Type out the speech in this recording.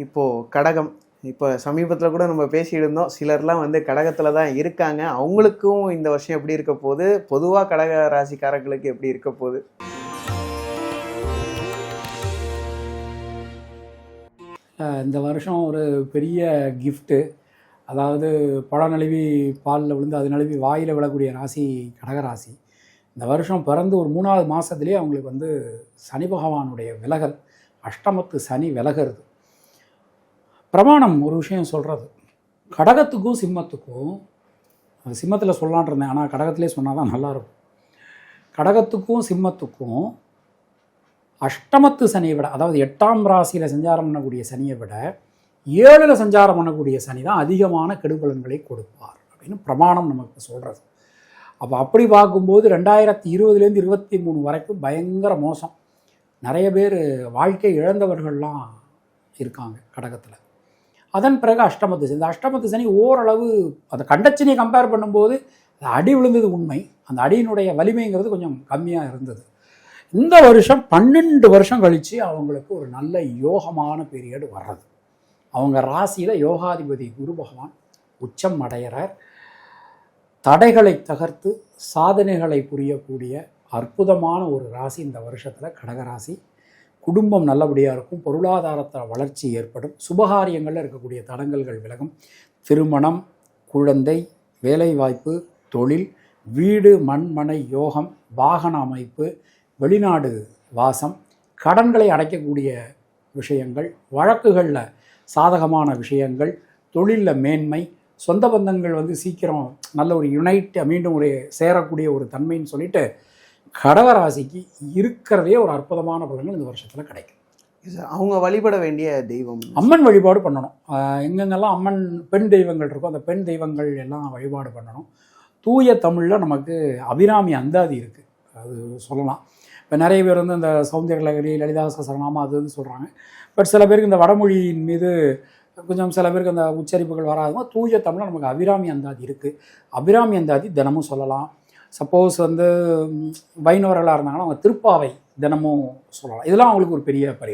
இப்போது கடகம், இப்போ சமீபத்தில் கூட நம்ம பேசிட்டு இருந்தோம், சிலர்லாம் வந்து கடகத்தில் தான் இருக்காங்க. அவங்களுக்கும் இந்த வருஷம் எப்படி இருக்க போகுது, பொதுவாக கடக ராசிக்காரர்களுக்கு எப்படி இருக்க போகுது? இந்த வருஷம் ஒரு பெரிய கிஃப்ட்டு. அதாவது பழம் நழுவி பாலில் விழுந்து அது நழுவி வாயில் விழக்கூடிய ராசி கடகராசி. இந்த வருஷம் பிறந்து ஒரு 3வது மாதத்துலேயே அவங்களுக்கு வந்து சனி பகவானுடைய விலகல், அஷ்டமத்து சனி விலகிறது. பிரமாணம் ஒரு விஷயம் சொல்கிறது, கடகத்துக்கும் சிம்மத்துக்கும், சிம்மத்தில் சொல்லலான் இருந்தேன் ஆனால் கடகத்திலே சொன்னால் தான் நல்லாயிருக்கும். கடகத்துக்கும் சிம்மத்துக்கும் அஷ்டமத்து சனியை விட, அதாவது 8ஆம் ராசியில் சஞ்சாரம் பண்ணக்கூடிய சனியை விட 7ல் சஞ்சாரம் பண்ணக்கூடிய சனி தான் அதிகமான கெடுபலன்களை கொடுப்பார் அப்படின்னு பிரமாணம் நமக்கு சொல்கிறது. அப்போ அப்படி பார்க்கும்போது 2020லேருந்து 23 வரைக்கும் பயங்கர மோசம். நிறைய பேர் வாழ்க்கை இழந்தவர்கள்லாம் இருக்காங்க கடகத்தில். அதன் பிறகு அஷ்டமத்து சனி. இந்த அஷ்டமத்து சனி ஓரளவு அந்த கண்டச்சனியை கம்பேர் பண்ணும்போது அடி விழுந்தது உண்மை, அந்த அடியினுடைய வலிமைங்கிறது கொஞ்சம் கம்மியாக இருந்தது. இந்த வருஷம் 12 வருஷம் கழித்து அவங்களுக்கு ஒரு நல்ல யோகமான பீரியடு வர்றது. அவங்க ராசியில் யோகாதிபதி குரு பகவான் உச்சம் அடைகிறார். தடைகளை தகர்த்து சாதனைகளை புரியக்கூடிய அற்புதமான ஒரு ராசி இந்த வருஷத்தில் கடகராசி. குடும்பம் நல்லபடியாக இருக்கும், பொருளாதாரத்தில் வளர்ச்சி ஏற்படும், சுபகாரியங்களில் இருக்கக்கூடிய தடங்கல்கள் விலகும், திருமணம், குழந்தை, வேலைவாய்ப்பு, தொழில், வீடு மண்மனை யோகம், வாகன அமைப்பு, வெளிநாடு வாசம், கடன்களை அடைக்கக்கூடிய விஷயங்கள், வழக்குகளில் சாதகமான விஷயங்கள், தொழிலில் மேன்மை, சொந்த பந்தங்கள் வந்து சீக்கிரம் நல்ல ஒரு யுனைட் மீண்டும் ஒரு சேரக்கூடிய ஒரு தன்மைன்னு சொல்லிட்டு கடகராசிக்கு இருக்கிறதே ஒரு அற்புதமான பலன்கள் இந்த வருஷத்தில் கிடைக்கும். அவங்க வழிபட வேண்டிய தெய்வம், அம்மன் வழிபாடு பண்ணணும். எங்கெங்கெல்லாம் அம்மன் பெண் தெய்வங்கள் இருக்கோ அந்த பெண் தெய்வங்கள் எல்லாம் வழிபாடு பண்ணணும். தூய தமிழில் நமக்கு அபிராமி அந்தாதி இருக்குது, அது சொல்லலாம். இப்போ நிறைய பேர் வந்து இந்த சௌந்தர்யலகரி, லலிதா சஹஸ்ரநாமம் அது வந்து சொல்கிறாங்க. பட் சில பேருக்கு இந்த வடமொழியின் மீது கொஞ்சம், சில பேருக்கு அந்த உச்சரிப்புகள் வராதுமா. தூய தமிழில் நமக்கு அபிராமி அந்தாதி இருக்குது. அபிராமி அந்தாதி தினமும் சொல்லலாம். சப்போஸ் வந்து வைணவர்களாக இருந்தாங்கன்னா அவங்க திருப்பாவை தினமும் சொல்லலாம். இதெல்லாம் அவங்களுக்கு ஒரு பெரிய பரிகாரம்.